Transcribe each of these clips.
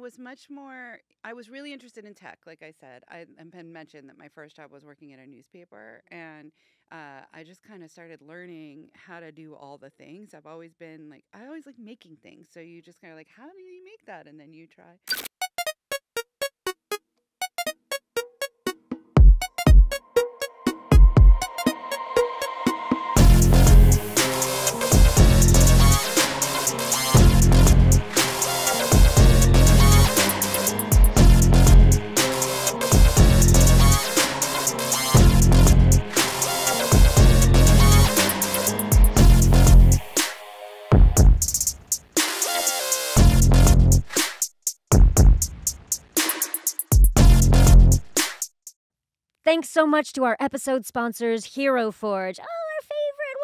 was much more, I was really interested in tech, like I said. I mentioned that my first job was working at a newspaper, and I just kind of started learning how to do all the things. I've always been like, I always like making things. So you just kind of like, how do you make that? And then you try. Thanks so much to our episode sponsors, Hero Forge. Oh, our favorite!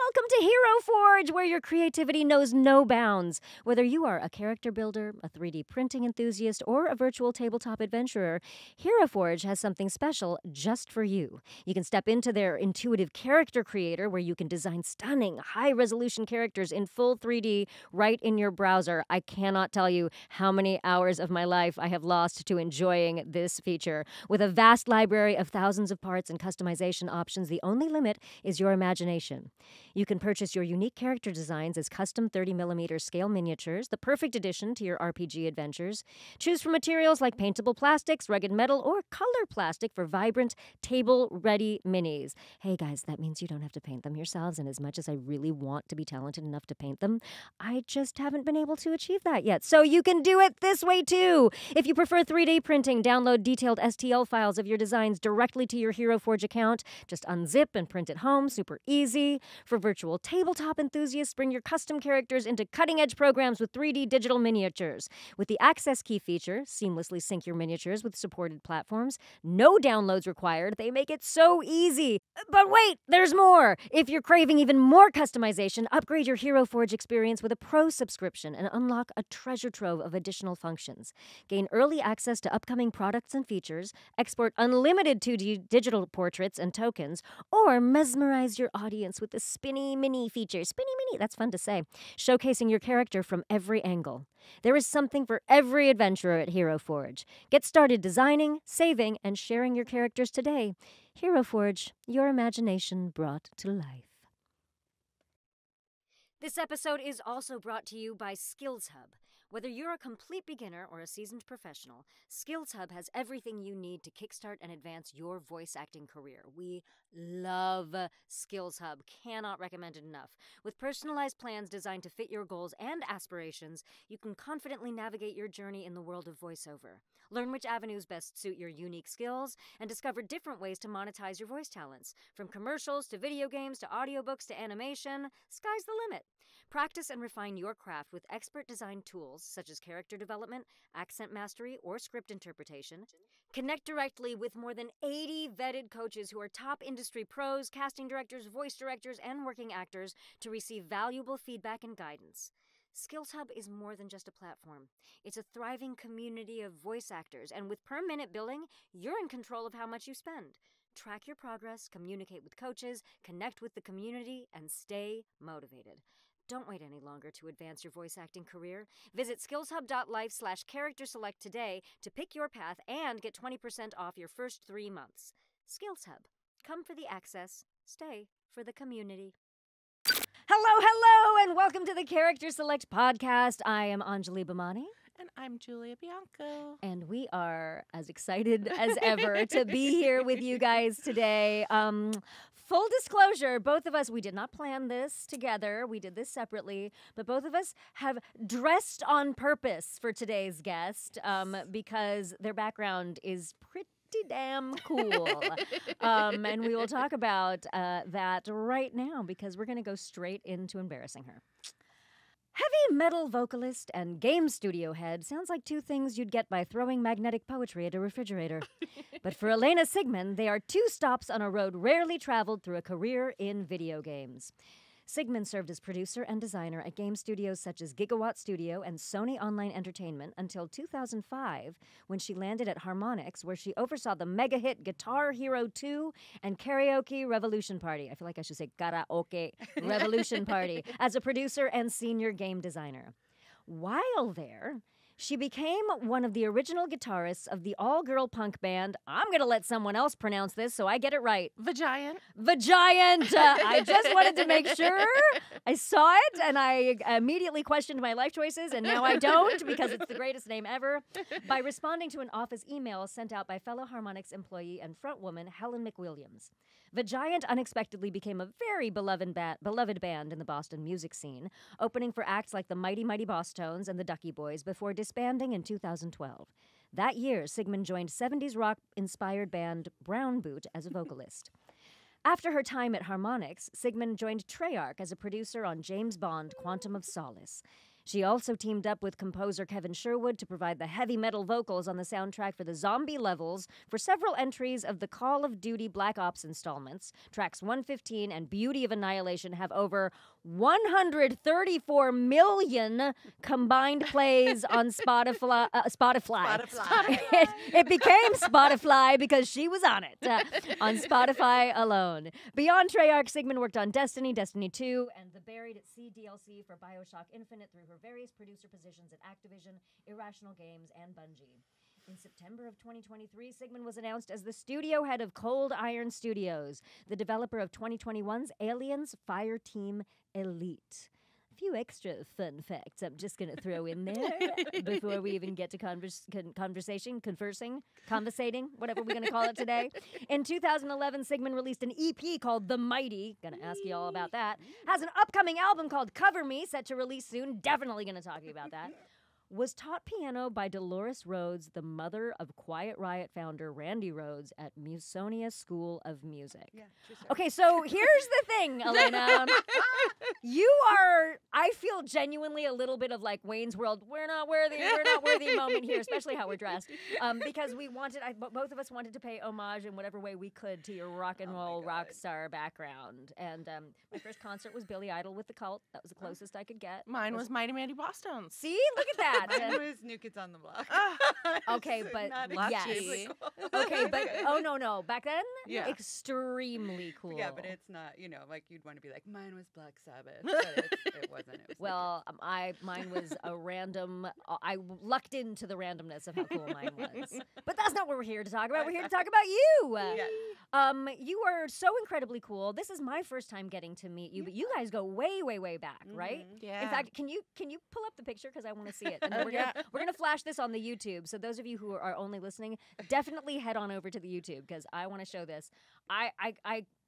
Welcome to Hero Forge, where your creativity knows no bounds. Whether you are a character builder, a 3D printing enthusiast, or a virtual tabletop adventurer, Hero Forge has something special just for you. You can step into their intuitive character creator, where you can design stunning, high-resolution characters in full 3D right in your browser. I cannot tell you how many hours of my life I have lost to enjoying this feature. With a vast library of thousands of parts and customization options, the only limit is your imagination. You can purchase your unique character designs as custom 30mm scale miniatures, the perfect addition to your RPG adventures. Choose from materials like paintable plastics, rugged metal, or color plastic for vibrant, table-ready minis. Hey guys, that means you don't have to paint them yourselves, and as much as I really want to be talented enough to paint them, I just haven't been able to achieve that yet. So you can do it this way too. If you prefer 3D printing, download detailed STL files of your designs directly to your Hero Forge account. Just unzip and print at home, super easy. For virtual tabletop enthusiasts, bring your custom characters into cutting-edge programs with 3D digital miniatures. With the Access Key feature, seamlessly sync your miniatures with supported platforms. No downloads required. They make it so easy. But wait, there's more! If you're craving even more customization, upgrade your Hero Forge experience with a Pro subscription and unlock a treasure trove of additional functions. Gain early access to upcoming products and features, export unlimited 2D digital portraits and tokens, or mesmerize your audience with the Spinny Mini feature. Spinny Mini, that's fun to say. Showcasing your character from every angle. There is something for every adventurer at Hero Forge. Get started designing, saving, and sharing your characters today. Hero Forge, your imagination brought to life. This episode is also brought to you by Skills Hub. Whether you're a complete beginner or a seasoned professional, Skills Hub has everything you need to kickstart and advance your voice acting career. We love Skills Hub. Cannot recommend it enough. With personalized plans designed to fit your goals and aspirations, you can confidently navigate your journey in the world of voiceover. Learn which avenues best suit your unique skills and discover different ways to monetize your voice talents. From commercials to video games to audiobooks to animation, sky's the limit. Practice and refine your craft with expert-designed tools such as character development, accent mastery, or script interpretation. Connect directly with more than 80 vetted coaches who are top industry pros, casting directors, voice directors, and working actors to receive valuable feedback and guidance. Skills Hub is more than just a platform. It's a thriving community of voice actors, and with per-minute billing, you're in control of how much you spend. Track your progress, communicate with coaches, connect with the community, and stay motivated. Don't wait any longer to advance your voice acting career. Visit skillshub.life/character-select today to pick your path and get 20% off your first 3 months. Skills Hub. Come for the access. Stay for the community. Hello, and welcome to the Character Select podcast. I am Anjali Bhamani. And I'm Julia Bianco. And we are as excited as ever to be here with you guys today. Full disclosure, both of us, we did not plan this together. We did this separately. But both of us have dressed on purpose for today's guest because their background is pretty damn cool. And we will talk about that right now because we're going to go straight into embarrassing her. Heavy metal vocalist and game studio head sounds like two things you'd get by throwing magnetic poetry at a refrigerator. But for Elena Siegman, they are two stops on a road rarely traveled through a career in video games. Siegman served as producer and designer at game studios such as Gigawatt Studio and Sony Online Entertainment until 2005, when she landed at Harmonix, where she oversaw the mega-hit Guitar Hero 2 and Karaoke Revolution Party. I feel like I should say Karaoke Revolution Party, as a producer and senior game designer. While there, She became one of the original guitarists of the all-girl punk band. I'm going to let someone else pronounce this so I get it right. Vagiant. Vagiant. I just wanted to make sure. I saw it, and I immediately questioned my life choices, and now I don't because it's the greatest name ever, by responding to an office email sent out by fellow Harmonix employee and frontwoman Helen McWilliams. Vagiant unexpectedly became a very beloved band in the Boston music scene, opening for acts like the Mighty Mighty Bosstones and the Ducky Boys before disbanding in 2012. That year, Siegman joined 70s rock-inspired band Brown Boot as a vocalist. After her time at Harmonix, Siegman joined Treyarch as a producer on James Bond: Quantum of Solace. She also teamed up with composer Kevin Sherwood to provide the heavy metal vocals on the soundtrack for the zombie levels for several entries of the Call of Duty Black Ops installments. Tracks 115 and Beauty of Annihilation have over 134 million combined plays on Spotify. It became Spotify because she was on it, on Spotify alone. Beyond Treyarch, Siegman worked on Destiny, Destiny 2, and the Buried at Sea DLC for BioShock Infinite through her various producer positions at Activision, Irrational Games, and Bungie. In September of 2023, Siegman was announced as the studio head of Cold Iron Studios, the developer of 2021's Aliens Fireteam Elite. A few extra fun facts I'm just going to throw in there before we even get to conversating, whatever we're going to call it today. In 2011, Siegman released an EP called The Mighty. Going to ask you all about that. Has an upcoming album called Cover Me, set to release soon. Definitely going to talk to you about that. Was taught piano by Dolores Rhodes, the mother of Quiet Riot founder Randy Rhodes at Musonia School of Music. Yeah, okay, so here's the thing, Elena. You are, I feel genuinely a little bit of like Wayne's World. We're not worthy moment here, especially how we're dressed. Because both of us wanted to pay homage in whatever way we could to your rock and roll rock star background. And my first concert was Billy Idol with the Cult. That was the closest I could get. Mine was Mighty Mighty Bosstones. See, look at that. Mine was New Kids on the Block. Okay, but yes. Okay, but no. Back then, extremely cool. Yeah, but it's not, like you'd want to be like, mine was Black Sabbath, but it wasn't. It was mine was a random. I lucked into the randomness of how cool mine was. But that's not what we're here to talk about. We're here to talk about you. Yes. You are so incredibly cool. This is my first time getting to meet you, but you guys go way, way, way back, right? Yeah. In fact, can you pull up the picture because I want to see it? And we're gonna flash this on the YouTube. So those of you who are only listening, definitely head on over to the YouTube because I want to show this.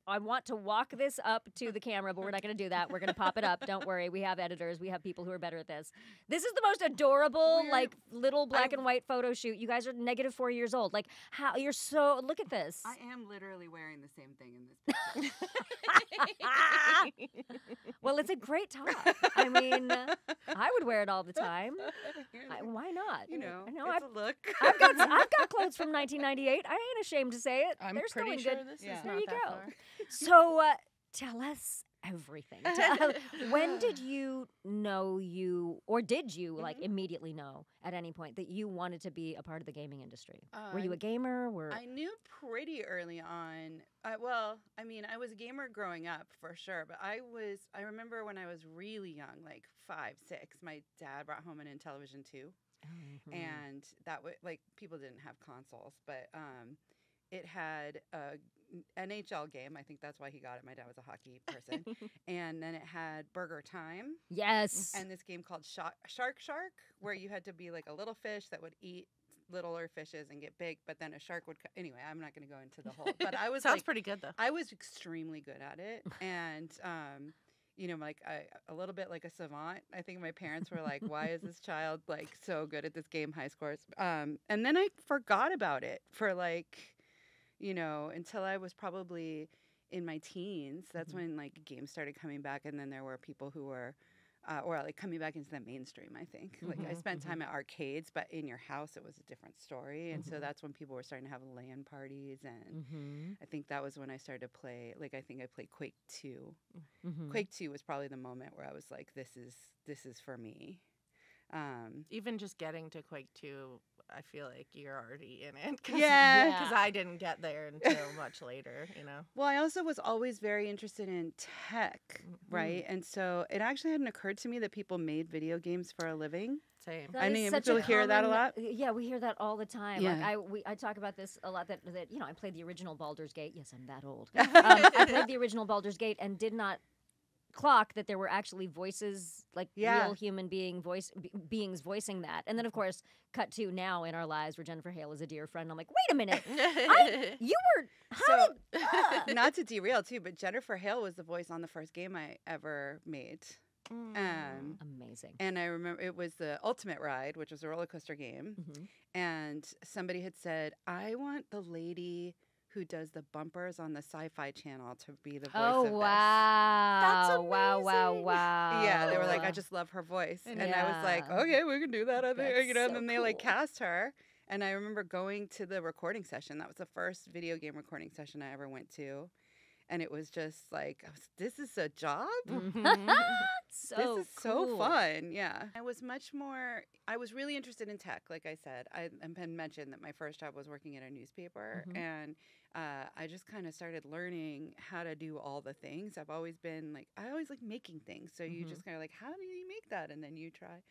I want to walk this up to the camera, but we're not going to do that. We're going to pop it up. Don't worry. We have editors. We have people who are better at this. This is the most adorable, little black and white photo shoot. You guys are -4 years old. Like, how you're so, look at this. I am literally wearing the same thing in this picture. Well, it's a great top. I mean, I would wear it all the time. Why not? It's a look. I've got clothes from 1998. I ain't ashamed to say it. I'm They're still pretty in sure good. this is There not you that go. far. So tell us everything. When did you know or did you immediately know at any point that you wanted to be a part of the gaming industry? Were you a gamer? I knew pretty early on. I was a gamer growing up for sure, but I remember when I was really young, like 5, 6, my dad brought home an Intellivision 2. Mm-hmm. And that was people didn't have consoles, but it had a NHL game. I think that's why he got it. My dad was a hockey person. And then it had Burger Time. Yes. And this game called Shark, where you had to be like a little fish that would eat littler fishes and get big, but then a shark would anyway, I'm not going to go into the whole, but I was Sounds pretty good though. I was extremely good at it. And a little bit like a savant. I think my parents were like, why is this child so good at this game, high scores? And then I forgot about it for until I was probably in my teens. That's when games started coming back, and then there were people who were coming back into the mainstream, I think. I spent time at arcades, but in your house it was a different story. And so that's when people were starting to have LAN parties, and I think that was when I started to play, I think I played Quake 2. Quake 2 was probably the moment where I was like, this is for me. Even just getting to Quake 2, I feel like you're already in it. Yeah. Because I didn't get there until much later, you know? Well, I also was always very interested in tech, right? And so it actually hadn't occurred to me that people made video games for a living. Same. That I is mean, such people a hear that a common- lot. Yeah, we hear that all the time. Yeah. Like I talk about this a lot. That you know, I played the original Baldur's Gate. Yes, I'm that old. I played the original Baldur's Gate and did not clock that there were actually voices, like real human beings voicing that. And then, of course, cut to now in our lives where Jennifer Hale is a dear friend. I'm like, wait a minute, you were Not to derail too, but Jennifer Hale was the voice on the first game I ever made. Amazing. And I remember it was the Ultimate Ride, which was a roller coaster game. And somebody had said, I want the lady who does the bumpers on the Sci-Fi Channel to be the voice of this. Wow. That's wow, amazing. Yeah, they were like, I just love her voice. And I was like, Yeah. okay, we can do that. I think, That's you know, and so then they like cool. cast her. And I remember going to the recording session. That was the first video game recording session I ever went to. And it was just like, this is a job? So This is so cool. fun. Yeah. I was really interested in tech, like I said. I mentioned that my first job was working at a newspaper. And I just kind of started learning how to do all the things. I've always been like, I always like making things. So you just kind of like, how do you make that? And then you try.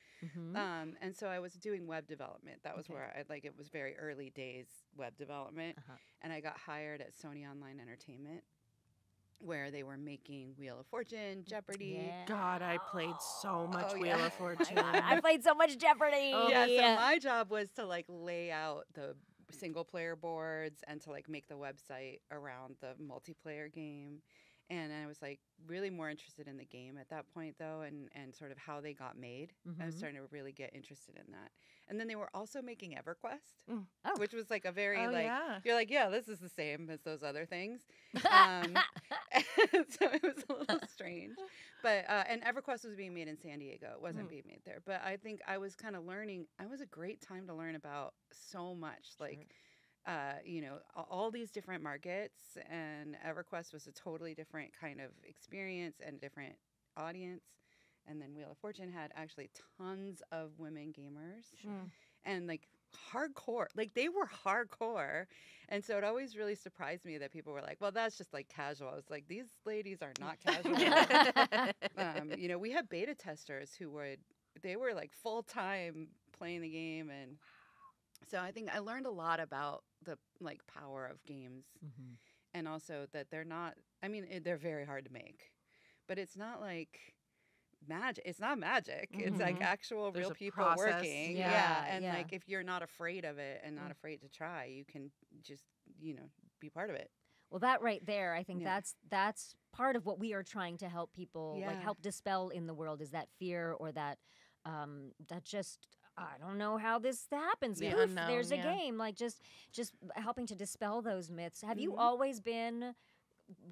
And so I was doing web development. That was where it was very early days web development. And I got hired at Sony Online Entertainment, where they were making Wheel of Fortune, Jeopardy. Yeah. God, I played so much Oh, Wheel yeah. of Fortune. I played so much Jeopardy. So my job was to like lay out the single player boards and to like make the website around the multiplayer game. And I was like really more interested in the game at that point though, and sort of how they got made. I was starting to really get interested in that. And then they were also making EverQuest, which was like a very you're like, yeah, this is the same as those other things. So it was a little strange. But and EverQuest was being made in San Diego. It wasn't being made there. But I think I was kind of learning. It was a great time to learn about so much. Like you know, all these different markets, and EverQuest was a totally different kind of experience and different audience. And then Wheel of Fortune had actually tons of women gamers and like hardcore, like they were hardcore. And so it always really surprised me that people were like, well, that's just like casual. I was like, these ladies are not casual. You know, we had beta testers they were like full time playing the game. And so I think I learned a lot about the like power of games and also that they're not, I mean, they're very hard to make, but it's not like magic. It's not magic. It's like actual There's real a people process. working. And like if you're not afraid of it and not afraid to try, you can just, you know, be part of it. Well, that right there, I think that's part of what we are trying to help people, like help dispel in the world, is that fear or that that just, I don't know how this happens. The Poof, unknown, there's a game. Like just helping to dispel those myths. Have you always been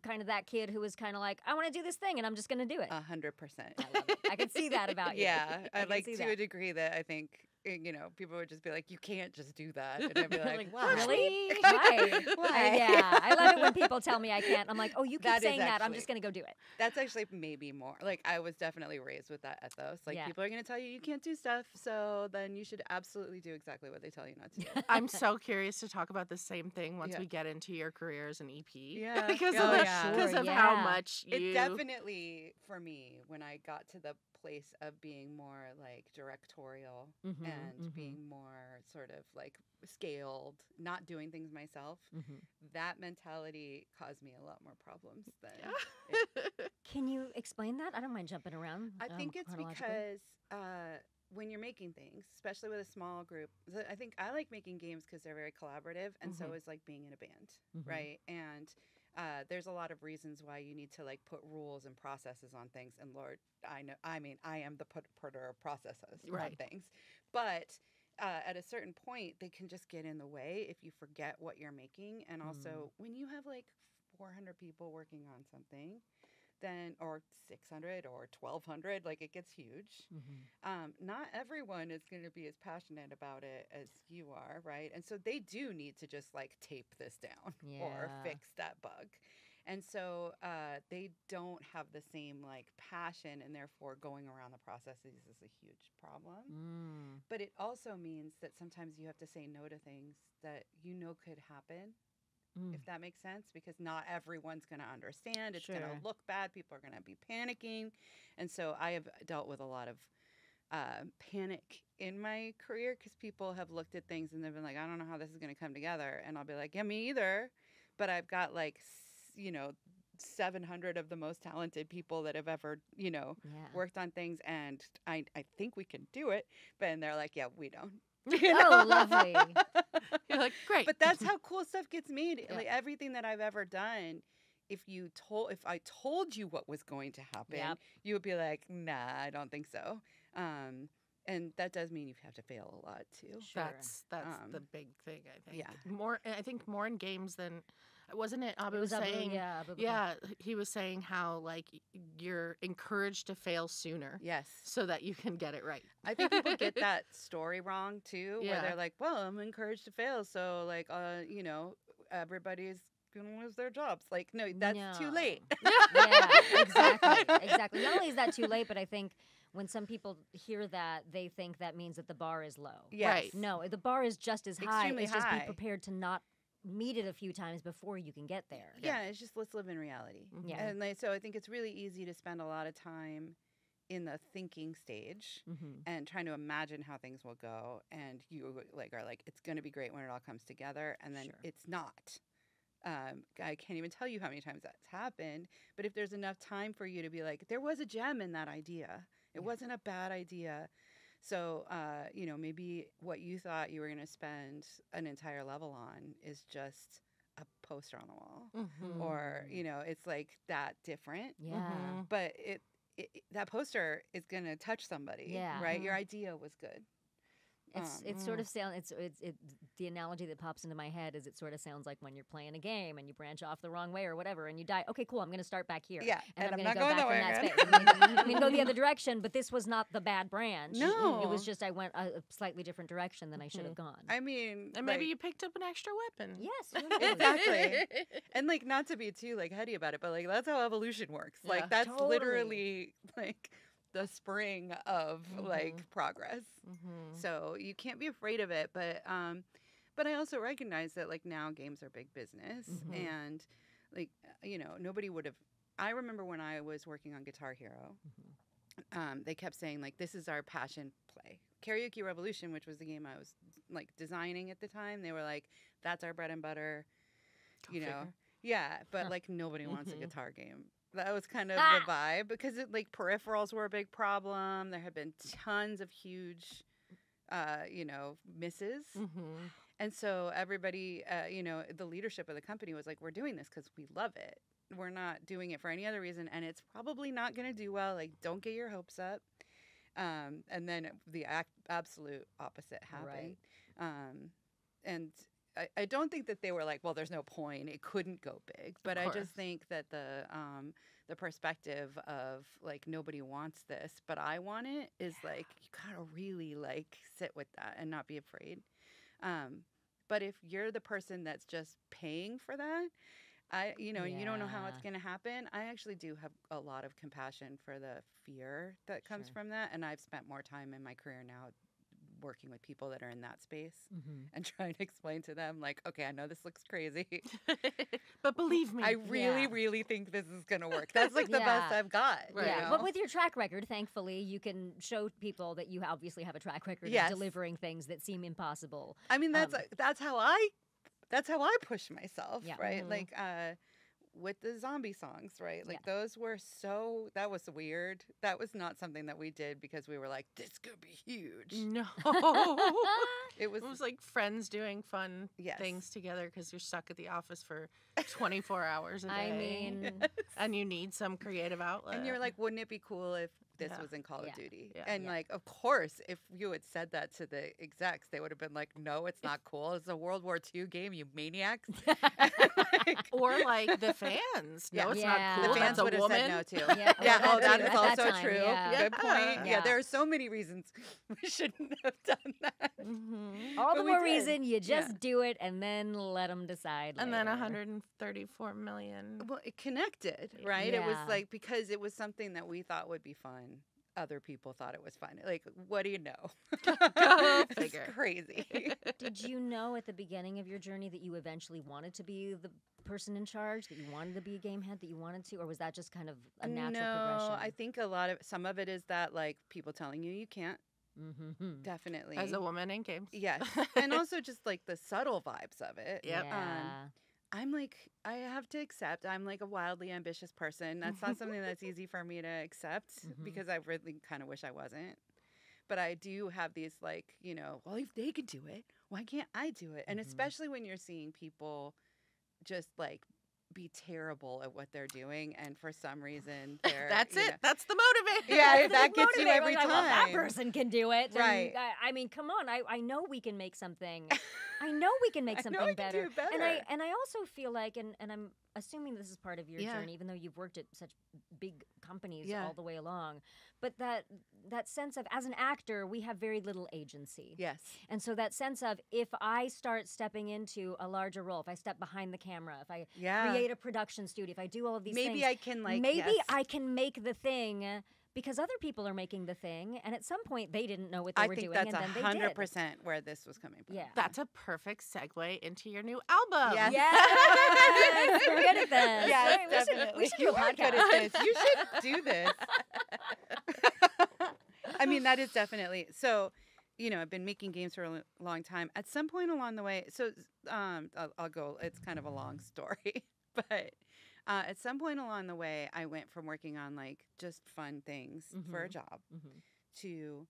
kind of that kid who was kind of like, I want to do this thing and I'm just going to do it? 100%. I love it. I can see that about you. Yeah, I like see to that. a degree that I think, you know, people would just be like, you can't just do that. And I'd be like, Why? why? Really? Why? Why? Yeah, I love it when people tell me I can't. I'm like, oh, you keep That is saying that. I'm actually- just going to go do it. That's actually maybe more. Like, I was definitely raised with that ethos. Like, people are going to tell you can't do stuff, so then you should absolutely do exactly what they tell you not to do. I'm so curious to talk about the same thing once Yeah. we get into your career as an EP. Yeah. Because Oh, of, yeah. because of Sure, how yeah. much you... It definitely, for me, when I got to the place of being more like directorial and being more sort of like scaled, not doing things myself, that mentality caused me a lot more problems than Can you explain that? I don't mind jumping around. I think it's chronologically. because when you're making things, especially with a small group, I think I like making games because they're very collaborative, and so is like being in a band, right? And there's a lot of reasons why you need to like put rules and processes on things. And Lord, I know, I mean, I am the putter of processes on things, but at a certain point, they can just get in the way if you forget what you're making. And also, when you have like 400 people working on something, then or 600 or 1,200, like it gets huge. Not everyone is going to be as passionate about it as you are, right? And so they do need to just like tape this down or fix that bug. And so they don't have the same like passion, and therefore going around the processes is a huge problem. But it also means that sometimes you have to say no to things that you know could happen, if that makes sense, because not everyone's going to understand. It's going to look bad. People are going to be panicking. And so I have dealt with a lot of panic in my career because people have looked at things and they've been like, I don't know how this is going to come together. And I'll be like, yeah, me either. But I've got like, 700 of the most talented people that have ever, worked on things. And I think we can do it. But and they're like, yeah, we don't. Oh, lovely. You're like, great. But that's how cool stuff gets made. Like everything that I've ever done, if I told you what was going to happen, you would be like, nah, I don't think so. And that does mean you have to fail a lot too. That's the big thing, I think. Yeah. I think more in games than, wasn't it? Abu It was saying, Abu, he was saying how like you're encouraged to fail sooner. Yes. So that you can get it right. I think people get that story wrong too, where Yeah. they're like, well, I'm encouraged to fail, so like, everybody's gonna lose their jobs. Like, no, that's too late. Yeah, exactly. Not only is that too late, but I think when some people hear that, they think that means that the bar is low. Yes. Right. No, the bar is just as high. Extremely It's just be high. prepared to not meet it a few times before you can get there. Yeah, it's just let's live in reality. Yeah. And like, so I think it's really easy to spend a lot of time in the thinking stage and trying to imagine how things will go, and you like are like, it's going to be great when it all comes together, and then it's not. I can't even tell you how many times that's happened, but if there's enough time for you to be like, there was a gem in that idea. It wasn't a bad idea. So, maybe what you thought you were going to spend an entire level on is just a poster on the wall. Or, it's like that different. Yeah. But that poster is going to touch somebody, right? Your idea was good. It sort of sounds. The analogy that pops into my head is it sort of sounds like when you're playing a game and you branch off the wrong way or whatever, and you die. Okay, cool. I'm going to start back here. Yeah, and I'm not going to go going back nowhere from that space. I'm going to go the other direction. But this was not the bad branch. No, it was just I went a slightly different direction than I should have gone. I mean, and maybe you picked up an extra weapon. Yes, exactly. And like, not to be too like heady about it, but like that's how evolution works. Like that's literally like the spring of like progress. So you can't be afraid of it, but I also recognize that like now games are big business, and like nobody would have. I remember when I was working on Guitar Hero, they kept saying like, this is our passion play. Karaoke Revolution, which was the game I was like designing at the time, they were like, that's our bread and butter. Yeah, but like nobody wants a guitar game. That was kind of the vibe, because like peripherals were a big problem. There had been tons of huge, misses. And so everybody, the leadership of the company was like, we're doing this because we love it. We're not doing it for any other reason. And it's probably not going to do well. Like, don't get your hopes up. And then the absolute opposite happened. Right. And I don't think that they were like, well, there's no point. It couldn't go big. But I just think that the perspective of like, nobody wants this, but I want it, is like, you gotta really like sit with that and not be afraid. But if you're the person that's just paying for that, you don't know how it's going to happen, I actually do have a lot of compassion for the fear that comes from that. And I've spent more time in my career now working with people that are in that space and trying to explain to them like, okay, I know this looks crazy, but believe me, I really think this is going to work. That's like the best I've got. Right. Yeah, but with your track record, thankfully, you can show people that you obviously have a track record of delivering things that seem impossible. I mean, that's how I push myself, right? Like, with the zombie songs, right? Like those were that was weird. That was not something that we did because we were like, this could be huge. No. It was like friends doing fun things together because you're stuck at the office for 24 hours a day. I mean, and you need some creative outlet. And you're like, wouldn't it be cool if this was in Call of Duty? Yeah. And like, of course, if you had said that to the execs, they would have been like, no, it's not cool. It's a World War II game, you maniacs. Or like the fans. No, it's not cool. The fans would have said no too. That is too, also at that time, true. yeah. Good point. Yeah, there are so many reasons we shouldn't have done that. All the But we more did. reason you just do it and then let them decide And later. then 134 million. Well, it connected, right? It was Yeah. like, because it was something that we thought would be fun. Other people thought it was fun. Like, what do you know? Go It's figure. crazy. Did you know at the beginning of your journey that you eventually wanted to be the person in charge, that you wanted to be a game head, that you wanted to, or was that just kind of a natural progression? I think some of it is that, like, people telling you can't. Mm-hmm. Definitely. As a woman in games. Yes. And also just like the subtle vibes of it. Yep. Yeah. I'm like, I have to accept I'm like a wildly ambitious person. That's not something that's easy for me to accept because I really kind of wish I wasn't. But I do have these, like, well, if they could do it, why can't I do it? And especially when you're seeing people just like be terrible at what they're doing, and for some reason they're That's it. That's the motivator. Yeah, That's that the gets you motivator. every Like, well, if time. that person can do it. Then, Right. I mean, come on. I know we can make something. I know we can make I know something we can do it better. And I also feel like, and I'm assuming this is part of your journey, even though you've worked at such big companies all the way along, but that sense of, as an actor, we have very little agency. Yes. And so that sense of, if I start stepping into a larger role, if I step behind the camera, if I create a production studio, if I do all of these things, maybe I can, like, maybe I can make the thing because other people are making the thing, and at some point they didn't know what they were doing, and then they did. I think that's 100% where this was coming from. Yeah. That's a perfect segue into your new album. Yes. Yes, we're good at this. Yes, Right, definitely. We should do You a are good podcast. at this. You should do this. I mean, that is definitely so. I've been making games for a long time. At some point along the way, so I'll go. It's kind of a long story, but at some point along the way, I went from working on like just fun things for a job to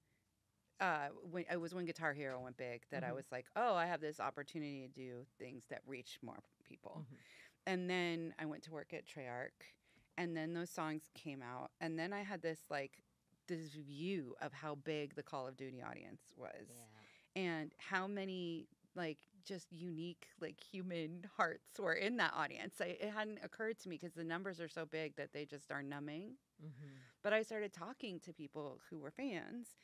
when Guitar Hero went big, that I was like, oh, I have this opportunity to do things that reach more people. And then I went to work at Treyarch, and then those songs came out, and then I had this view of how big the Call of Duty audience was, and how many like just unique like human hearts were in that audience. It hadn't occurred to me because the numbers are so big that they just are numbing. But I started talking to people who were fans,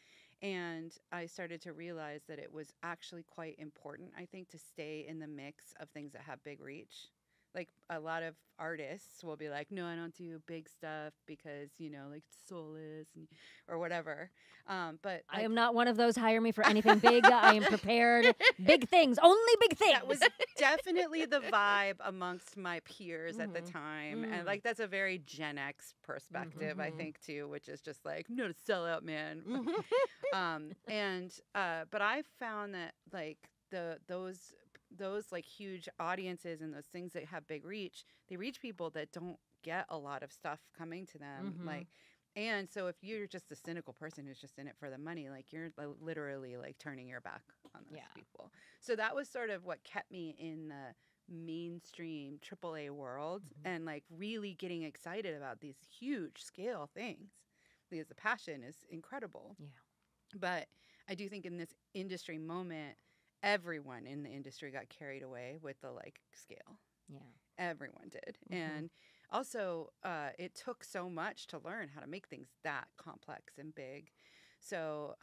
and I started to realize that it was actually quite important, I think, to stay in the mix of things that have big reach. Like, a lot of artists will be like, no, I don't do big stuff because, like soulless or whatever. But I am not one of those. Hire me for anything big. I am prepared. Big things, only big things. that was definitely the vibe amongst my peers at the time. And like, that's a very Gen X perspective, I think, too, which is just like, no, sellout, man. But I found that like those like huge audiences and those things that have big reach, they reach people that don't get a lot of stuff coming to them. And so if you're just a cynical person who's just in it for the money, like, you're literally like turning your back on those people. So that was sort of what kept me in the mainstream AAA world and like really getting excited about these huge scale things, because the passion is incredible. But I do think in this industry moment, everyone in the industry got carried away with the like scale. Everyone did. And also it took so much to learn how to make things that complex and big. So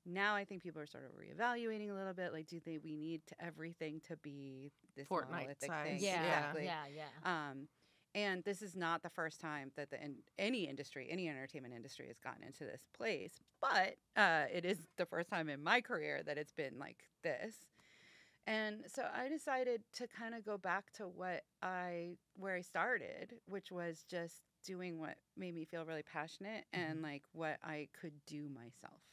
now I think people are sort of reevaluating a little bit, like, we need everything to be this Fortnite monolithic size. thing. Exactly. And this is not the first time that any entertainment industry has gotten into this place, but it is the first time in my career that it's been like this. And so I decided to kind of go back to where I started, which was just doing what made me feel really passionate and like what I could do myself.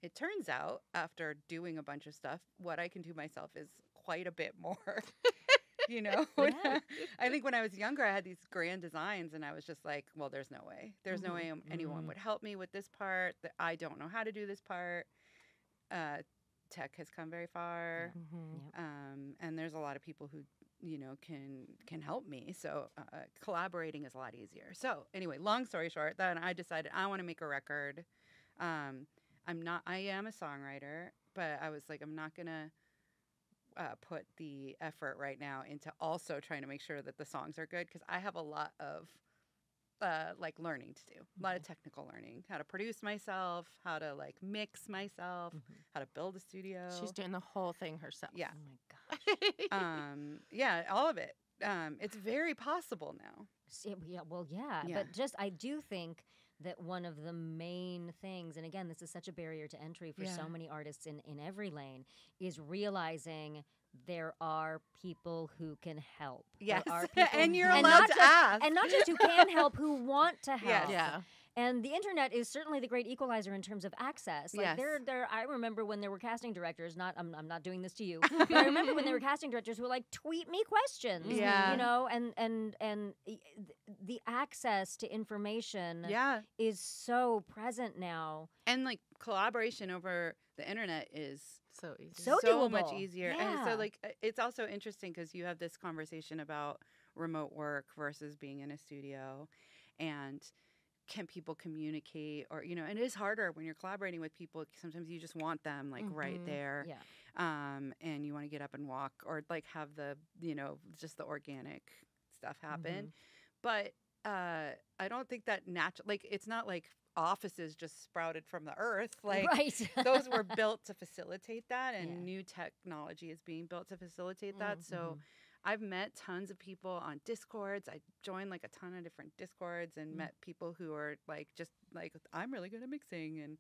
It turns out, after doing a bunch of stuff, what I can do myself is quite a bit more. I think when I was younger, I had these grand designs, and I was just like, well, there's no way. There's no way anyone would help me with this part. That I don't know how to do this part. Tech has come very far, and there's a lot of people who can help me. So collaborating is a lot easier. So anyway, long story short, then I decided I want to make a record. I am a songwriter, but I was like, I'm not gonna put the effort right now into also trying to make sure that the songs are good, because I have a lot of like learning to do. A lot of technical learning, how to produce myself, how to like mix myself, how to build a studio. She's doing the whole thing herself. Yeah. Oh my gosh. Yeah, all of it. It's very possible now. Yeah, well, yeah. But just I do think that one of the main things, and again, this is such a barrier to entry for so many artists in every lane, is realizing there are people who can help. Yes, there are people, and you're allowed to ask. And not just who can help, who want to help. Yes. Yeah. And the internet is certainly the great equalizer in terms of access. Like Yes. I remember when there were casting directors, I'm not doing this to you, but I remember when there were casting directors who were like, tweet me questions. Yeah. You know, and the access to information is so present now. And like collaboration over the internet is so easy. So so doable. much easier. And so Yeah. like it's also interesting because you have this conversation about remote work versus being in a studio, and can people communicate, or and it is harder when you're collaborating with people. Sometimes you just want them like right there. Yeah. And you want to get up and walk, or like have the just the organic stuff happen. But I don't think that like it's not like offices just sprouted from the earth. Like those were built to facilitate that, and new technology is being built to facilitate that. So I've met tons of people on Discords. I joined like a ton of different Discords and met people who are like, just like, I'm really good at mixing. And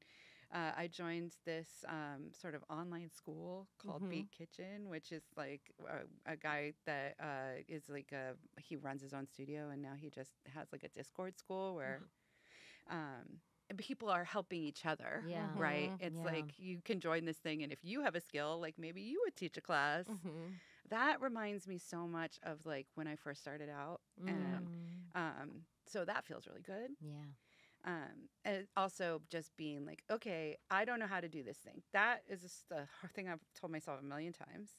I joined this sort of online school called Beat Kitchen, which is like a guy that is like he runs his own studio, and now he just has like a Discord school where people are helping each other, right? It's like you can join this thing, and if you have a skill, like maybe you would teach a class. That reminds me so much of like when I first started out, and so that feels really good. Yeah. And also just being like, okay, I don't know how to do this thing. That is just a thing I've told myself a million times,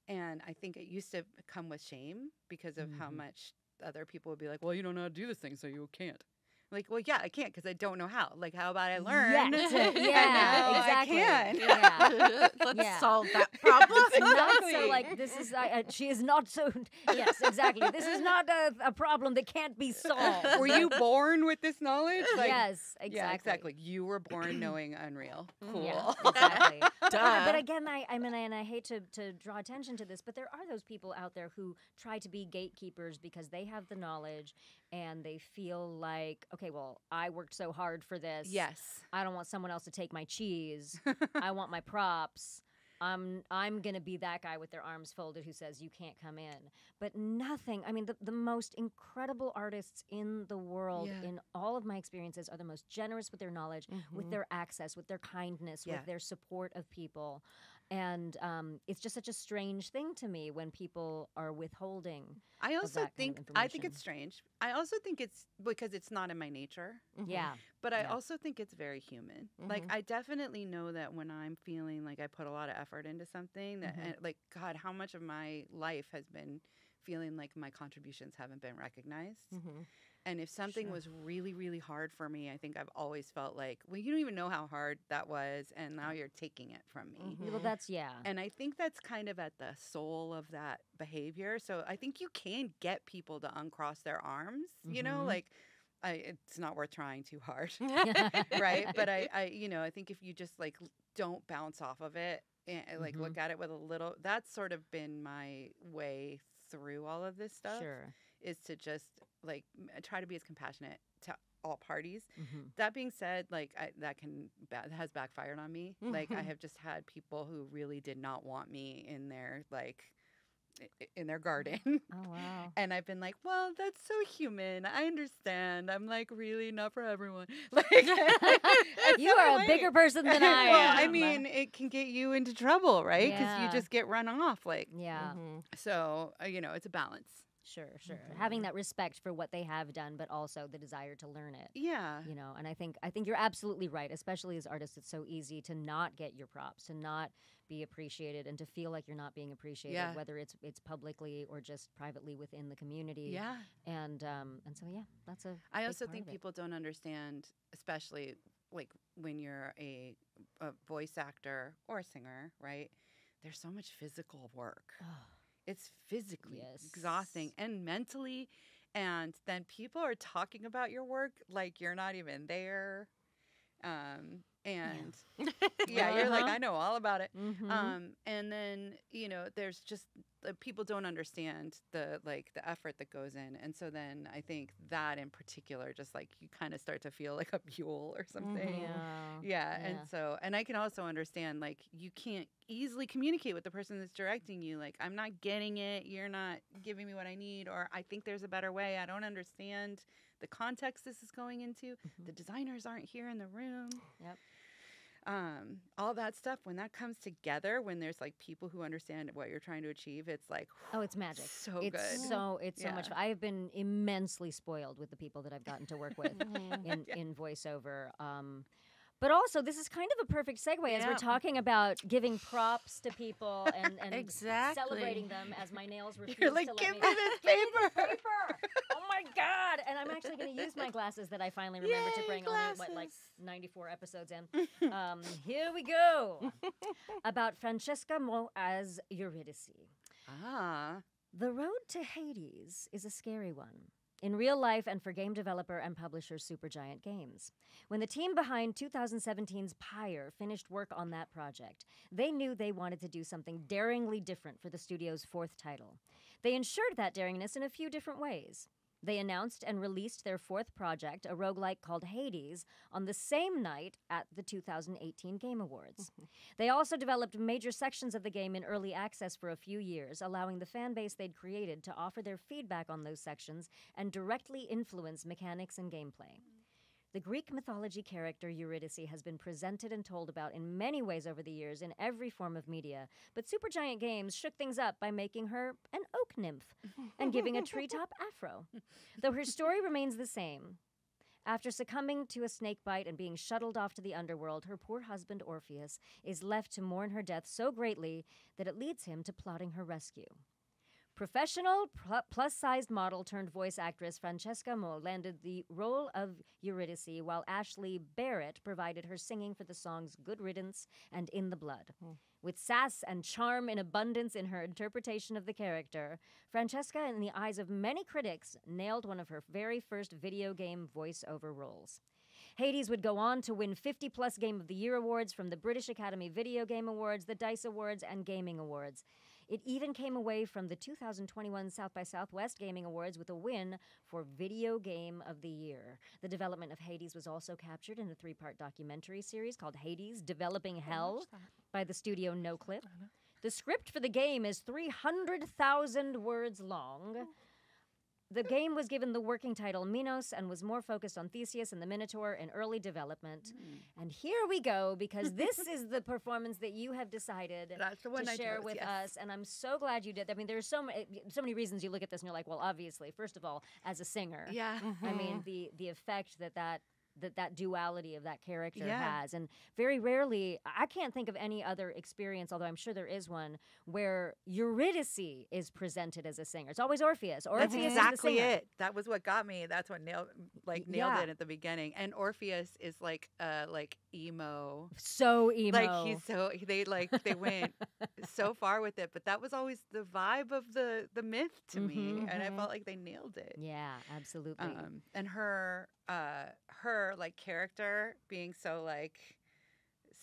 and I think it used to come with shame because of how much other people would be like, well, you don't know how to do this thing, so you can't. Like, well, yeah, I can't because I don't know how. Like, how about I learn? Exactly. I can. Yeah. Let's solve that problem. Not so like this is. She is not so. Yes, exactly. This is not a problem that can't be solved. Were you born with this knowledge? Like, yes, exactly. Yeah, exactly. You were born knowing Unreal. Cool. Yeah, exactly. Duh. But again, I mean, and I hate to draw attention to this, but there are those people out there who try to be gatekeepers because they have the knowledge and they feel like, okay, well, I worked so hard for this. Yes. I don't want someone else to take my cheese. I want my props. I'm gonna be that guy with their arms folded who says you can't come in. But nothing. I mean, the most incredible artists in the world, in all of my experiences, are the most generous with their knowledge, with their access, with their kindness, with their support of people. And it's just such a strange thing to me when people are withholding. I also think information. it's strange. I also think it's because it's not in my nature. Yeah. But I also think it's very human. Like, I definitely know that when I'm feeling like I put a lot of effort into something, that like, God, how much of my life has been feeling like my contributions haven't been recognized. And if something was really, really hard for me, I think I've always felt like, well, you don't even know how hard that was, and now you're taking it from me. Well, that's, And I think that's kind of at the soul of that behavior. So I think you can get people to uncross their arms, you know, like, it's not worth trying too hard, right? But I think if you just like don't bounce off of it and like look at it with a little, that's sort of been my way through all of this stuff. Sure. Is to just like try to be as compassionate to all parties. That being said, like that has backfired on me. Like I have just had people who really did not want me in their in their garden. Oh, wow. And I've been like, well, that's so human. I understand. I'm like really not for everyone. Like you are a bigger person than I am. Well, I mean, it can get you into trouble, right? Because Yeah. you just get run off. Like, Yeah. So it's a balance. Sure. Having that respect for what they have done, but also the desire to learn it. Yeah. And I think you're absolutely right. Especially as artists, it's so easy to not get your props, to not be appreciated, and to feel like you're not being appreciated, whether it's publicly or just privately within the community. Yeah. And so that's a. I big also part think of it. people don't understand, especially like when you're a voice actor or a singer, right? There's so much physical work. It's physically exhausting and mentally and then people are talking about your work like you're not even there. And yeah, you're like, I know all about it. And then, you know, there's just people don't understand the effort that goes in. And so then I think that in particular, just like you kind of start to feel like a mule or something. Yeah. And so, and I can also understand, like, you can't easily communicate with the person that's directing you. Like, I'm not getting it. You're not giving me what I need, or I think there's a better way. I don't understand the context this is going into. The designers aren't here in the room. All that stuff, when that comes together, when there's like people who understand what you're trying to achieve, it's like, oh, it's magic. So it's good. It's so much fun. I have been immensely spoiled with the people that I've gotten to work with in voiceover. But also, this is kind of a perfect segue as we're talking about giving props to people and celebrating them as my nails refuse You're like, to give let me this paper. Oh my God. And I'm actually going to use my glasses that I finally remembered to bring only, like 94 episodes in. Here we go. About Francesca Mo as Eurydice. The road to Hades is a scary one. In real life and for game developer and publisher Supergiant Games. When the team behind 2017's Pyre finished work on that project, they knew they wanted to do something daringly different for the studio's fourth title. They ensured that daringness in a few different ways. They announced and released their fourth project, a roguelike called Hades, on the same night at the 2018 Game Awards. They also developed major sections of the game in early access for a few years, allowing the fan base they'd created to offer their feedback on those sections and directly influence mechanics and gameplay. The Greek mythology character Eurydice has been presented and told about in many ways over the years in every form of media, but Supergiant Games shook things up by making her an oak nymph and giving a treetop afro. Though her story remains the same. After succumbing to a snake bite and being shuttled off to the underworld, her poor husband Orpheus is left to mourn her death so greatly that it leads him to plotting her rescue. Professional plus-sized model turned voice actress Francesca Mo landed the role of Eurydice, while Ashley Barrett provided her singing for the songs Good Riddance and In the Blood. With sass and charm in abundance in her interpretation of the character, Francesca, in the eyes of many critics, nailed one of her very first video game voice-over roles. Hades would go on to win 50-plus Game of the Year awards from the British Academy Video Game Awards, the DICE Awards, and Gaming Awards. It even came away from the 2021 South by Southwest Gaming Awards with a win for Video Game of the Year. The development of Hades was also captured in a 3-part documentary series called Hades, Developing Hell, by the studio NoClip. The script for the game is 300,000 words long. The game was given the working title Minos and was more focused on Theseus and the Minotaur in early development. And here we go, because this is the performance that you have decided to share with us, and I'm so glad you did. I mean, there's so many reasons you look at this and you're like, well, obviously, first of all, as a singer, I mean, the effect that duality of that character has. And very rarely, I can't think of any other experience, although I'm sure there is one, where Eurydice is presented as a singer. It's always Orpheus. That's exactly it. That was what got me. That's what nailed it at the beginning. And Orpheus is like emo. So emo. Like they went so far with it, but that was always the vibe of the myth to me, and I felt like they nailed it. Yeah, absolutely. And her like character being so like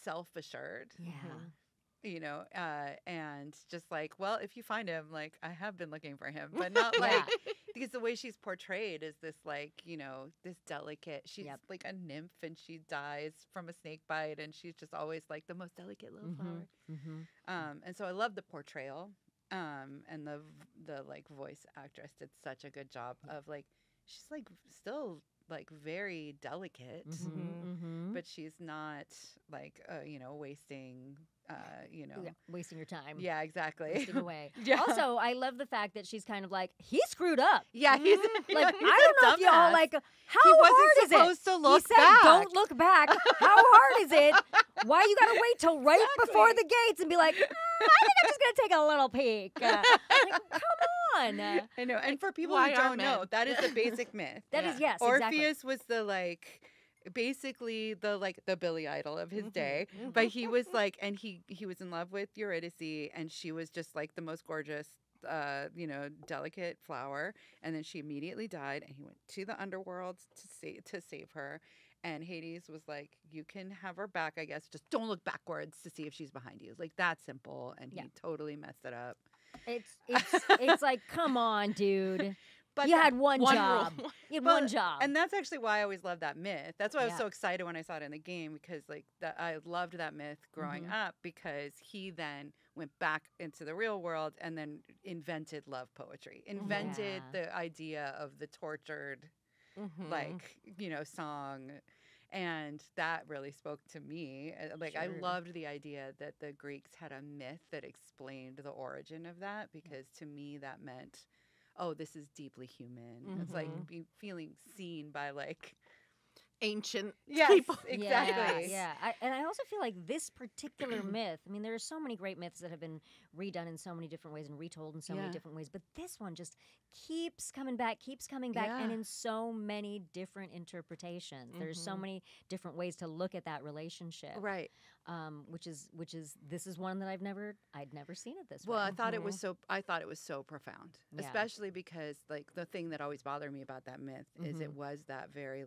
self-assured. You know, and just like, well, if you find him, like, I have been looking for him, but not like, because the way she's portrayed is this, like, you know, this delicate, she's like a nymph and she dies from a snake bite and she's just always like the most delicate little flower. And so I love the portrayal, and the like voice actress did such a good job of like, she's like still like very delicate, but she's not like, you know, wasting wasting your time. Yeah, exactly. Wasting away. Also, I love the fact that she's kind of like, he screwed up. Yeah, he's like, I don't know if y'all like, how hard is it? Supposed to look he said, back. Don't look back. How hard is it? Why you gotta wait till right before the gates and be like, I think I'm just gonna take a little peek. Like, come on. I know. And for people who don't know, that is the basic myth. That is, yes, Orpheus was the like, basically the Billy Idol of his day, but he was like, and he was in love with Eurydice, and she was just like the most gorgeous delicate flower, and then she immediately died, and he went to the underworld to save her. And Hades was like, you can have her back, I guess. Just don't look backwards to see if she's behind you. It's like that simple. And he totally messed it up. It's like, come on, dude. But you had one job. You had one job. And that's actually why I always loved that myth. That's why I was so excited when I saw it in the game, because I loved that myth growing up, because he then went back into the real world and then invented love poetry, invented the idea of the tortured, song. And that really spoke to me. I loved the idea that the Greeks had a myth that explained the origin of that, because to me that meant, oh, this is deeply human. It's like feeling seen by ancient people. Exactly. Yeah. I also feel like this particular myth, I mean, there are so many great myths that have been redone in so many different ways and retold in so many different ways, but this one just keeps coming back, and in so many different interpretations. There's so many different ways to look at that relationship. Right. Which is this is one that I'd never seen it this way. Well, I thought it was so profound, especially because the thing that always bothered me about that myth is it was that very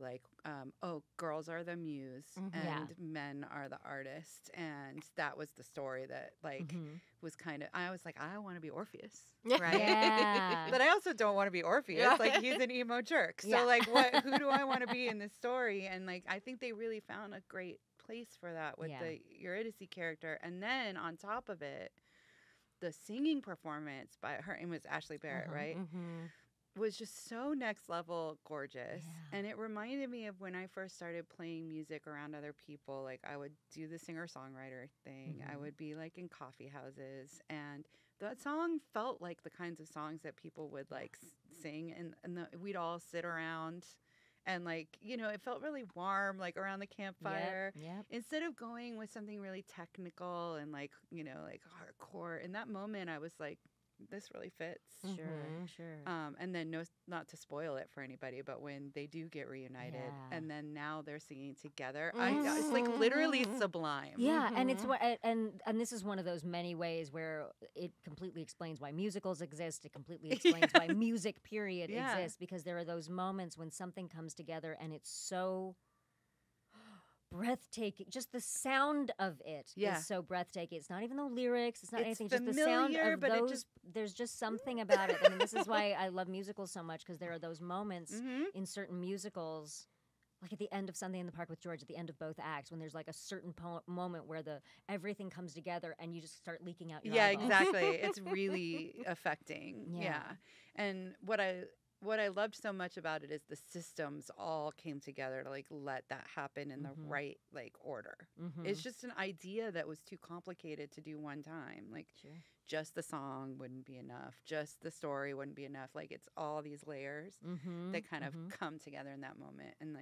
girls are the muse and men are the artist, and that was the story that was kind of, I was like, I want to be Orpheus, right? Yeah. But I also don't want to be Orpheus. He's an emo jerk. So who do I want to be in this story? And I think they really found a great place for that with the Eurydice character. And then on top of it, the singing performance by her, it was Ashley Barrett, right? Was just so next level gorgeous. And it reminded me of when I first started playing music around other people. I would do the singer-songwriter thing. I would be in coffee houses, and that song felt like the kinds of songs that people would sing, and we'd all sit around, and it felt really warm around the campfire. Instead of going with something really technical and hardcore. In that moment I was like, this really fits. Sure. And then not to spoil it for anybody, but when they do get reunited and then now they're singing together, it's literally sublime. Yeah, and it's what and this is one of those many ways where it completely explains why musicals exist. It completely explains why music period exists, because there are those moments when something comes together and it's so breathtaking. Just the sound of it is so breathtaking. It's not even the lyrics. It's not anything. Just the sound of those. There's just something about it. I mean, this is why I love musicals so much, because there are those moments in certain musicals, like at the end of Sunday in the Park with George, at the end of both acts, when there's a certain moment where everything comes together and you just start leaking out your eyeballs. Exactly. It's really affecting. Yeah. And what I loved so much about it is the systems all came together to let that happen in the right order. It's just an idea that was too complicated to do one time. Just the song wouldn't be enough. Just the story wouldn't be enough. It's all these layers that kind of come together in that moment. And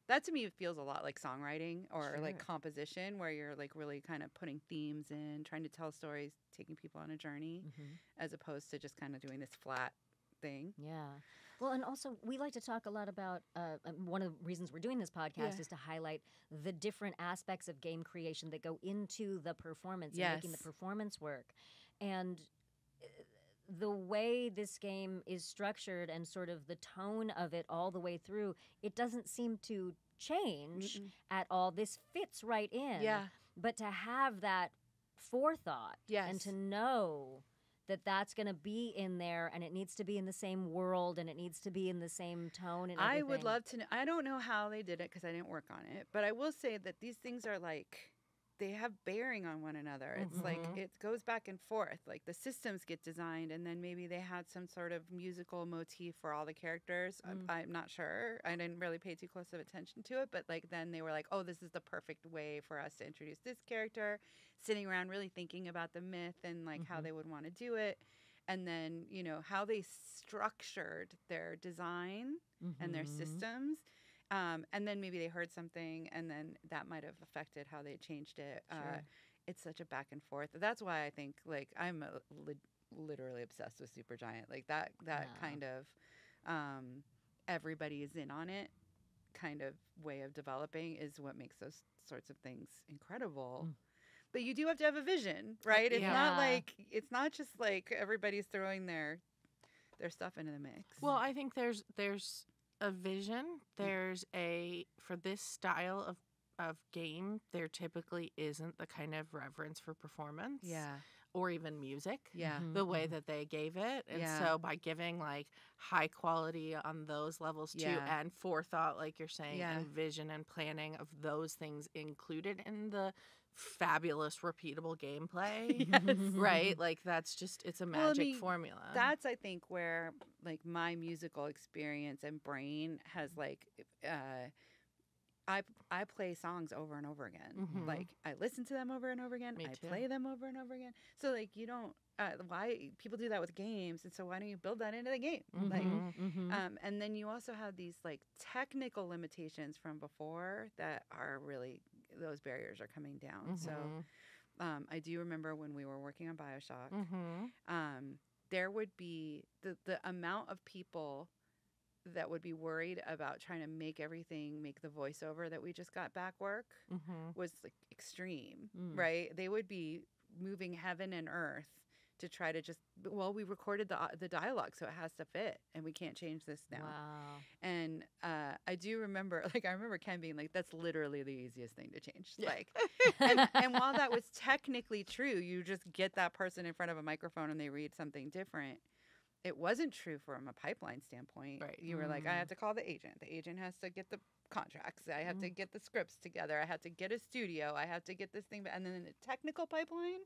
that to me feels a lot like songwriting or composition, where you're really kind of putting themes in, trying to tell stories, taking people on a journey, as opposed to just kind of doing this flat thing. Yeah. Well, and also we like to talk a lot about, one of the reasons we're doing this podcast is to highlight the different aspects of game creation that go into the performance and making the performance work. And the way this game is structured and sort of the tone of it all the way through, it doesn't seem to change at all. This fits right in. Yeah. But to have that forethought and to know that that's going to be in there, and it needs to be in the same world, and it needs to be in the same tone and everything. I would love to know. I don't know how they did it because I didn't work on it, but I will say that these things are they have bearing on one another. It's it goes back and forth. The systems get designed, and then maybe they had some sort of musical motif for all the characters. I'm not sure. I didn't really pay too close of attention to it, but then they were like, oh, this is the perfect way for us to introduce this character, sitting around really thinking about the myth and how they would want to do it. And then, how they structured their design and their systems. And then maybe they heard something, and then that might have affected how they changed it. It's such a back and forth. That's why I think I'm literally obsessed with Supergiant. That kind of everybody is in on it kind of way of developing is what makes those sorts of things incredible. But you do have to have a vision, right? It's not like, it's not just like everybody's throwing their stuff into the mix. Well, I think there's a vision. There's for this style of game, there typically isn't the kind of reverence for performance. Yeah. Or even music. Yeah. The way that they gave it. And so by giving like high quality on those levels too, and forethought, like you're saying, and vision and planning of those things included in the fabulous repeatable gameplay. Right? Like that's just, it's a magic formula. That's, I think, where like my musical experience and brain has like I play songs over and over again. Like I listen to them over and over again. I play them over and over again. So like you don't why people do that with games, and so why don't you build that into the game? Like and then you also have these like technical limitations from before that are really, those barriers are coming down. So I do remember when we were working on BioShock, there would be the amount of people that would be worried about trying to make the voiceover that we just got back work was like extreme, right? They would be moving heaven and earth to try to just, well, we recorded the dialogue, so it has to fit, and we can't change this now. Wow. And I do remember, like, I remember Ken being like, that's literally the easiest thing to change. Like, and while that was technically true, you just get that person in front of a microphone and they read something different. It wasn't true from a pipeline standpoint. Right. You were like, I have to call the agent. The agent has to get the contracts. I have to get the scripts together. I have to get a studio. I have to get this thing. And then the technical pipeline,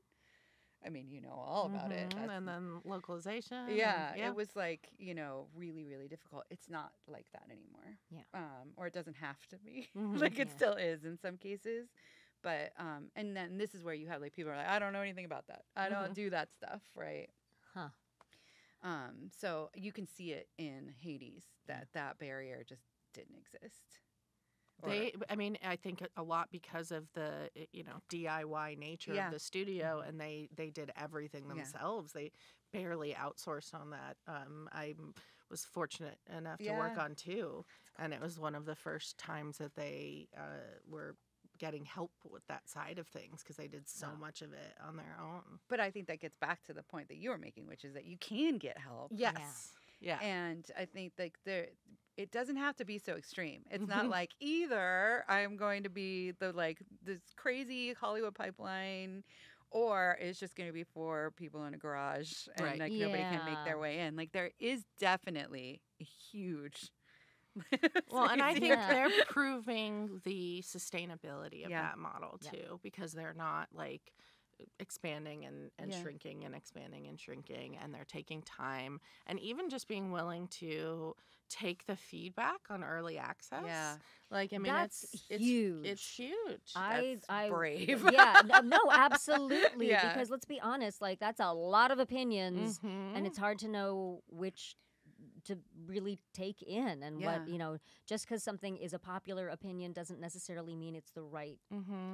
I mean, you know all about it. And then localization. Yeah, it was like, you know, really, really difficult. It's not like that anymore. Yeah. Or it doesn't have to be. Like it still is in some cases. But, and then this is where you have like people are like, I don't know anything about that. I don't do that stuff, right? Huh. So you can see it in Hades that barrier just didn't exist. I mean, I think a lot because of the, you know, DIY nature of the studio, and they did everything themselves. They barely outsourced on that. I was fortunate enough to work on 2, and it was one of the first times that they were getting help with that side of things because they did so much of it on their own. But I think that gets back to the point that you were making, which is that you can get help. Yes. Yeah. And I think like it doesn't have to be so extreme. It's not like either I'm going to be this crazy Hollywood pipeline, or it's just going to be for people in a garage and like nobody can make their way in. Like there is definitely a huge well, and I think they're proving the sustainability of that model too, because they're not like expanding and shrinking and expanding and shrinking, and they're taking time, and even just being willing to take the feedback on early access. Yeah, like I mean, that's it's huge. It's huge. I brave. Yeah, no, absolutely. Because let's be honest, like that's a lot of opinions, and it's hard to know which to really take in, and what, you know, just because something is a popular opinion doesn't necessarily mean it's the right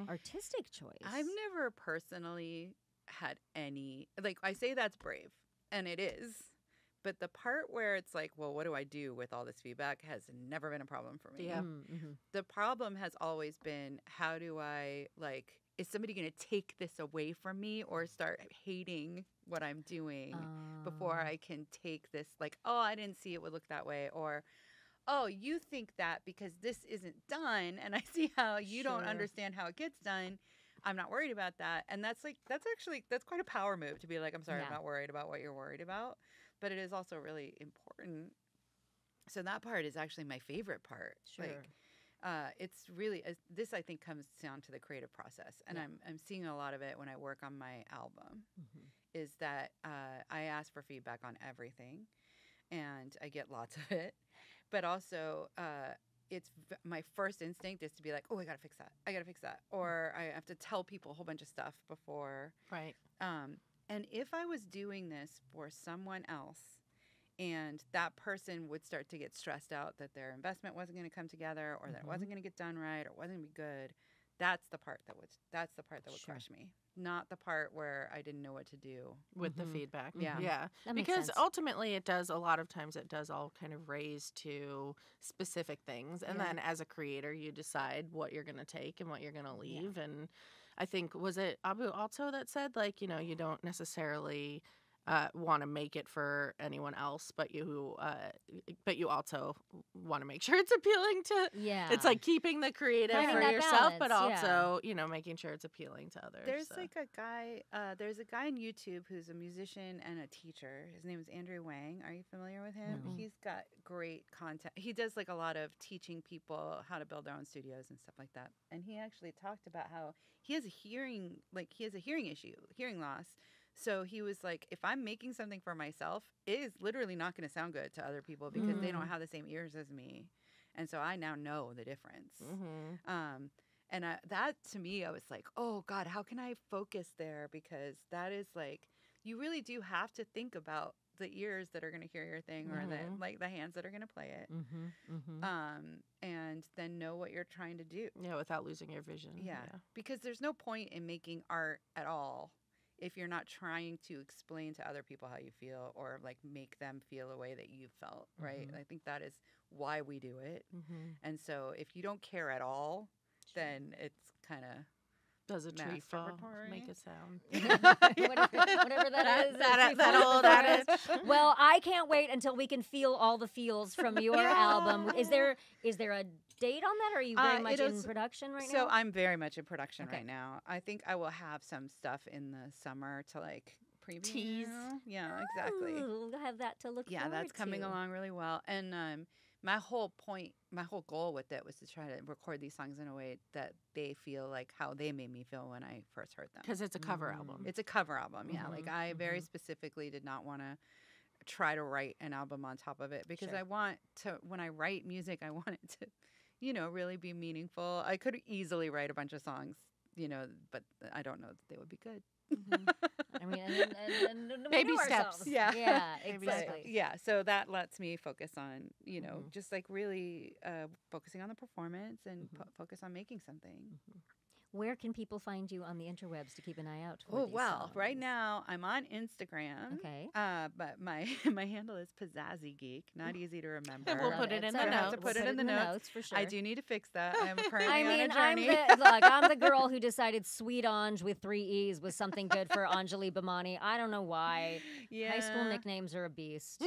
artistic choice. I've never personally had any, like, I say that's brave, and it is, but the part where it's like, well, what do I do with all this feedback has never been a problem for me. Yeah. The problem has always been, how do I, like, is somebody going to take this away from me or start hating what I'm doing before I can take this, like, oh, I didn't see it would look that way, or, oh, you think that because this isn't done, and I see how you don't understand how it gets done. I'm not worried about that. And that's quite a power move to be like, I'm sorry, I'm not worried about what you're worried about. But it is also really important. So that part is actually my favorite part. Sure. Like, it's really, this I think comes down to the creative process. And I'm seeing a lot of it when I work on my album, is that I ask for feedback on everything, and I get lots of it. But also, my first instinct is to be like, oh, I got to fix that. I got to fix that. Or I have to tell people a whole bunch of stuff before. Right. And if I was doing this for someone else, and that person would start to get stressed out that their investment wasn't going to come together, or that it wasn't going to get done right, or wasn't going to be good, that's the part that would crush me. Not the part where I didn't know what to do with the feedback. Yeah. Because ultimately it does, a lot of times it does all kind of raise to specific things. And then as a creator, you decide what you're going to take and what you're going to leave. And I think, was it Abu also that said, like, you know, you don't necessarily want to make it for anyone else, but you also want to make sure it's appealing to. Yeah. It's like keeping the creative Finding for that yourself, balance, but also, you know, making sure it's appealing to others. There's like a guy, there's a guy on YouTube who's a musician and a teacher. His name is Andrew Wang. Are you familiar with him? No. He's got great content. He does like a lot of teaching people how to build their own studios and stuff like that. And he actually talked about how he has a hearing issue, hearing loss. So he was like, if I'm making something for myself, it is literally not going to sound good to other people because they don't have the same ears as me. And so I now know the difference. And that to me, I was like, oh God, how can I focus there? Because that is like, you really do have to think about the ears that are going to hear your thing or the hands that are going to play it. And then know what you're trying to do. Yeah, without losing your vision. Yeah. Because there's no point in making art at all if you're not trying to explain to other people how you feel or like make them feel a way that you felt, right? I think that is why we do it. And so if you don't care at all, then it's kind of does a tree fall make a sound? Whatever that is. That old adage. Well, I can't wait until we can feel all the feels from your album. Is there a date on that, or are you very much in production right now? So I'm very much in production right now. I think I will have some stuff in the summer to like preview. Tease. Yeah, exactly. We'll have that to look forward to. Yeah, that's coming along really well. And my whole goal with it was to try to record these songs in a way that they feel like how they made me feel when I first heard them. Because it's a cover album. It's a cover album, yeah. Like I very specifically did not want to try to write an album on top of it because I want to, when I write music, I want it to, you know, really be meaningful. I could easily write a bunch of songs, you know, but I don't know that they would be good. I mean, and baby steps. Yeah, exactly. Yeah, so that lets me focus on, you know, just like really focusing on the performance and focus on making something. Where can people find you on the interwebs to keep an eye out for these songs? Right now I'm on Instagram. Okay. But my handle is Pizzazzy Geek. Not easy to remember. We'll put it in the notes. Put it in the notes for sure. I do need to fix that. I'm currently on a journey. I'm the girl who decided Sweet Ange with 3 E's was something good for Anjali Bhimani. I don't know why. Yeah. High school nicknames are a beast.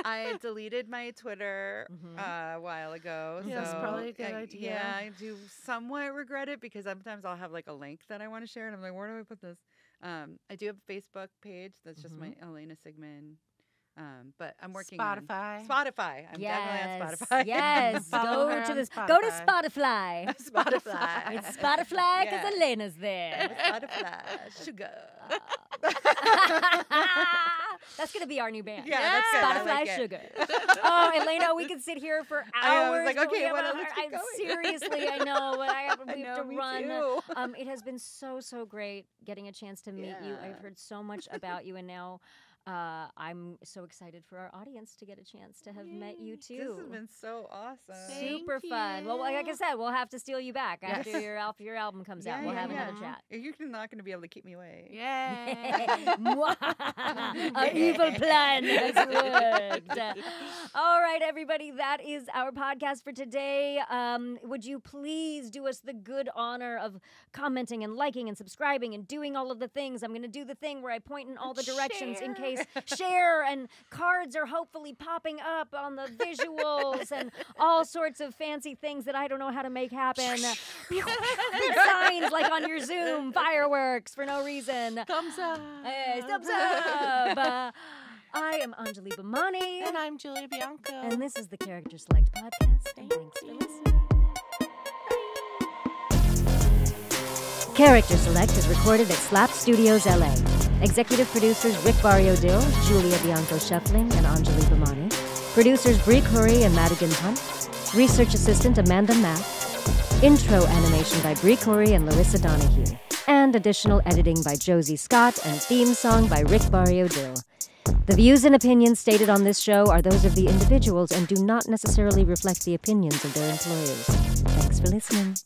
I deleted my Twitter a while ago. Yeah, so that's probably a good idea. Yeah, I do somewhat regret it because sometimes I'll have like a link that I want to share and I'm like, where do I put this? I do have a Facebook page that's just my Elena Siegman. But I'm working on Spotify. I'm definitely on Spotify. Yes, go to Spotify. Spotify. It's Spotify because Elena's there. Spotify. Sugar. That's going to be our new band. Yeah, that's Spotify good. Sugar. Oh, Elena, we could sit here for hours. I was like, okay, let's keep going. Seriously, I know, but we have to me run. Too. It has been so great getting a chance to meet you. I've heard so much about you, and now I'm so excited for our audience to get a chance to have met you too. This has been so awesome. Super fun. Well, like I said, we'll have to steal you back after your album comes out. We'll have another chat. You're not going to be able to keep me away. Yeah. Our evil plan has worked. All right, everybody, that is our podcast for today. Would you please do us the good honor of commenting and liking and subscribing and doing all of the things? I'm going to do the thing where I point in all the directions in case share, and cards are hopefully popping up on the visuals and all sorts of fancy things that I don't know how to make happen. Big signs like on your Zoom, fireworks for no reason. Thumbs up. Thumbs up. I am Anjali Bhimani. And I'm Julia Bianco. And this is the Character Select Podcast. And thanks for listening. Character Select is recorded at Slap Studios, LA. Executive producers Rick Barrio-Dill, Julia Bianco-Shuffling, and Anjali Bhimani. Producers Bree Curry and Madigan Hunt. Research assistant Amanda Mack. Intro animation by Bree Curry and Larissa Donahue. And additional editing by Josie Scott and theme song by Rick Barrio-Dill. The views and opinions stated on this show are those of the individuals and do not necessarily reflect the opinions of their employers. Thanks for listening.